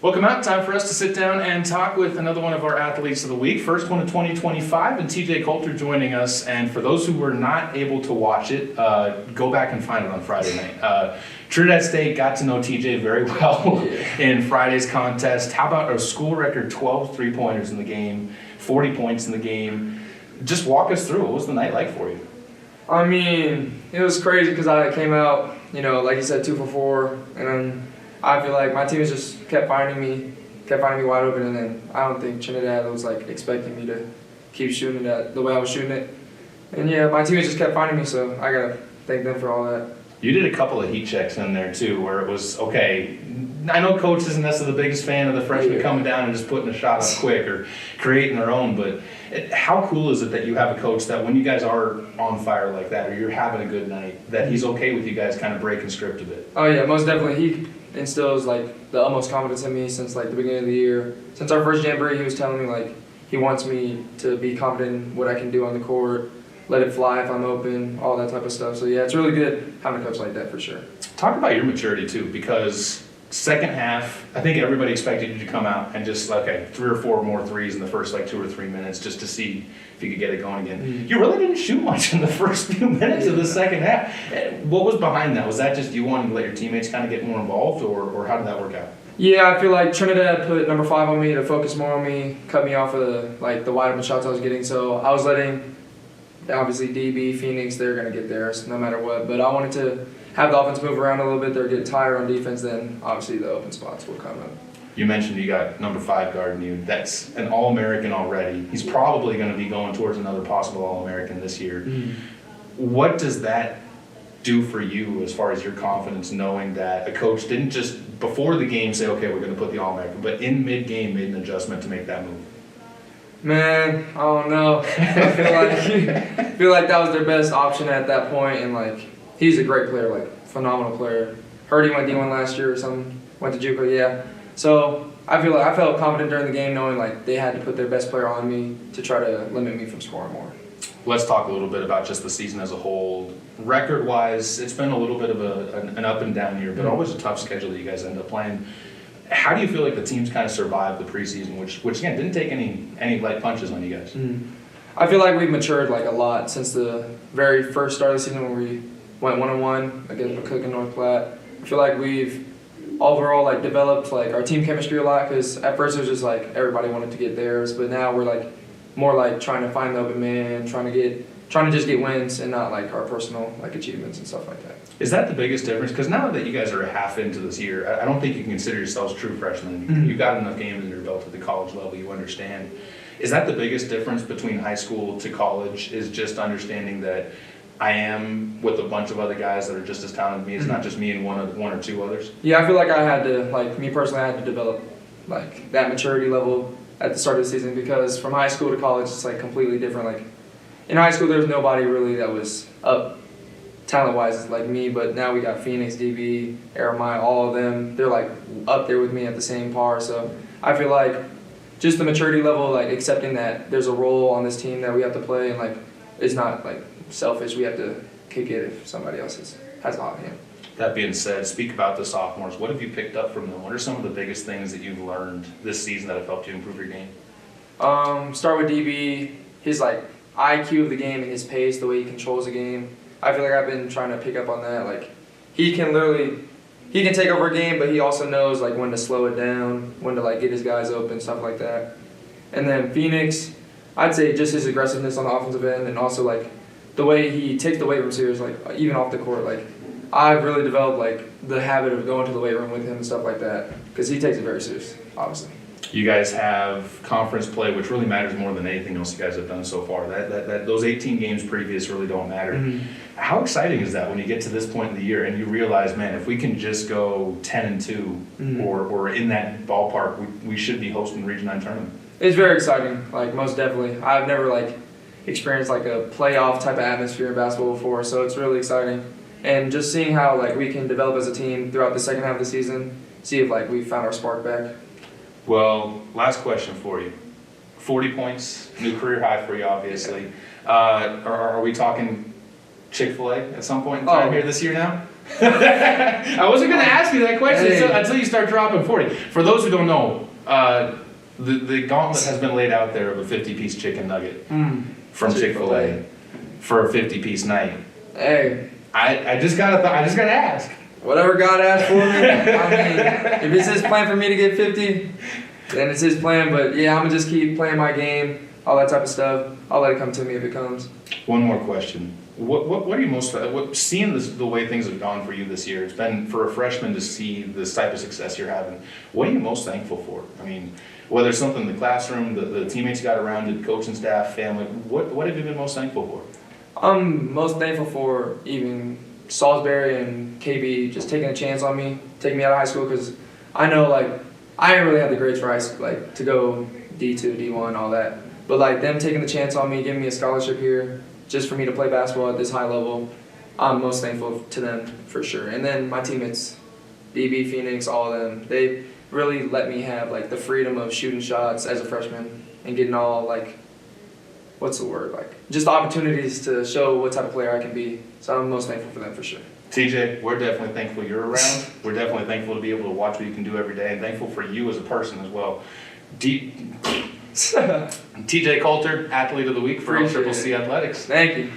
Welcome out. Time for us to sit down and talk with another one of our athletes of the week. First one of 2025, and TJ Coulter joining us. And for those who were not able to watch it, go back and find it on Friday night. Trinidad State got to know TJ very well in Friday's contest. How about a school record 12 three-pointers in the game, 40 points in the game? Just walk us through. What was the night like for you? I mean, it was crazy because I came out, like you said, 2 for 4, and then I feel like my teammates just kept finding me wide open, and then I don't think Trinidad was expecting me to keep shooting it the way I was shooting it. And yeah, my teammates just kept finding me, so I gotta thank them for all that. You did a couple of heat checks in there too, where it was okay. I know Coach isn't necessarily the biggest fan of the freshmen coming down and just putting a shot up quick or creating their own, but how cool is it that you have a coach that when you guys are on fire like that or you're having a good night, that he's okay with you guys kind of breaking script a bit? Oh yeah, most definitely. He instills the utmost confidence in me since the beginning of the year. Since our first jamboree, he was telling me he wants me to be confident in what I can do on the court, let it fly if I'm open, all that type of stuff. So yeah, it's really good having a coach like that for sure. Talk about your maturity too, because second half, I think everybody expected you to come out and just 3 or 4 more threes in the first 2 or 3 minutes just to see if you could get it going again. Mm-hmm. You really didn't shoot much in the first few minutes of the second half. What was behind that? Was that just you wanting to let your teammates kind of get more involved, or how did that work out? Yeah, I feel like Trinidad put number 5 on me to focus more on me, cut me off of the wide open shots I was getting. So I was letting, obviously, DB, Phoenix, they're going to get theirs no matter what. But I wanted to have the offense move around a little bit. They're getting tired on defense, then obviously the open spots will come up. You mentioned you got number 5 guarding you. That's an All-American already. He's probably going to be going towards another possible All-American this year. Mm. What does that do for you as far as your confidence, knowing that a coach didn't just before the game say, okay, we're going to put the All-American, but in mid-game made an adjustment to make that move? Man, I don't know. I feel like that was their best option at that point, and he's a great player, phenomenal player. Heard he went D1 last year or something. Went to JUCO, yeah. So I felt confident during the game, knowing they had to put their best player on me to try to limit me from scoring more. Let's talk a little bit about just the season as a whole. Record-wise, it's been a little bit of an up and down year, but always a tough schedule that you guys end up playing. How do you feel like the team's kind of survived the preseason, which again didn't take any light punches on you guys? I feel like we've matured a lot since the very first start of the season when we went 1-1 against McCook and North Platte. I feel like we've overall developed our team chemistry a lot, because at first it was just everybody wanted to get theirs, but now we're more trying to find the open man, trying to just get wins and not our personal achievements and stuff like that. Is that the biggest difference? Because now that you guys are half into this year, I don't think you can consider yourselves true freshmen. Mm-hmm. You've got enough games under your belt at the college level, you understand. Is that the biggest difference between high school to college, is just understanding that I am with a bunch of other guys that are just as talented as me? It's not just me and one or two others? Yeah, I feel like I had to, me personally, I had to develop that maturity level at the start of the season, because from high school to college, it's completely different. In high school, there was nobody really that was up talent-wise like me, but now we got Phoenix, DB, Aramaya, all of them. They're up there with me at the same par. So I feel just the maturity level, accepting that there's a role on this team that we have to play, and it's not selfish. We have to kick it if somebody else has a hot hand. That being said, speak about the sophomores. What have you picked up from them? What are some of the biggest things that you've learned this season that have helped you improve your game? Start with DB. His IQ of the game and his pace, the way he controls the game. I feel I've been trying to pick up on that. He can take over a game, but he also knows when to slow it down, when to get his guys open, stuff like that. And then Phoenix, I'd say just his aggressiveness on the offensive end, and also the way he takes the weight room serious, even off the court. I've really developed the habit of going to the weight room with him and stuff like that, because he takes it very serious, obviously. You guys have conference play, which really matters more than anything else you guys have done so far. Those 18 games previous really don't matter. Mm-hmm. How exciting is that when you get to this point in the year and you realize, man, if we can just go 10-2 or in that ballpark, we should be hosting the Region 9 tournament? It's very exciting, most definitely. I've never experienced a playoff type of atmosphere in basketball before, so it's really exciting. And just seeing how we can develop as a team throughout the second half of the season, see if we found our spark back. Well, last question for you. 40 points, new career high for you, obviously. Are we talking Chick-fil-A at some point in time here this year now? I wasn't going to ask you that question Hey. until you start dropping 40. For those who don't know, the gauntlet has been laid out there of a 50-piece chicken nugget from Chick-fil-A for a 50-piece night. Hey, I just gotta ask. whatever God asked for me. I mean, if it's His plan for me to get 50, then it's His plan. But yeah, I'm gonna just keep playing my game, all that type of stuff. I'll let it come to me if it comes. One more question. What are you most seeing the way things have gone for you this year? It's been for a freshman to see this type of success you're having. What are you most thankful for? I mean, whether it's something in the classroom, the teammates you got around you, the coaching staff, family. What have you been most thankful for? I'm most thankful for even Salisbury and KB just taking a chance on me, taking me out of high school, because I know like I didn't really have the grades for like to go D2, D1, all that. But like them taking the chance on me, giving me a scholarship here, just for me to play basketball at this high level, I'm most thankful to them for sure. And then my teammates, DB, Phoenix, all of them, they really let me have like the freedom of shooting shots as a freshman and getting all like, what's the word, like just opportunities to show what type of player I can be. So I'm most thankful for them for sure. TJ, we're definitely thankful you're around. We're definitely thankful to be able to watch what you can do every day, and thankful for you as a person as well. TJ Coulter, Athlete of the Week for Appreciate Triple C Athletics. Thank you.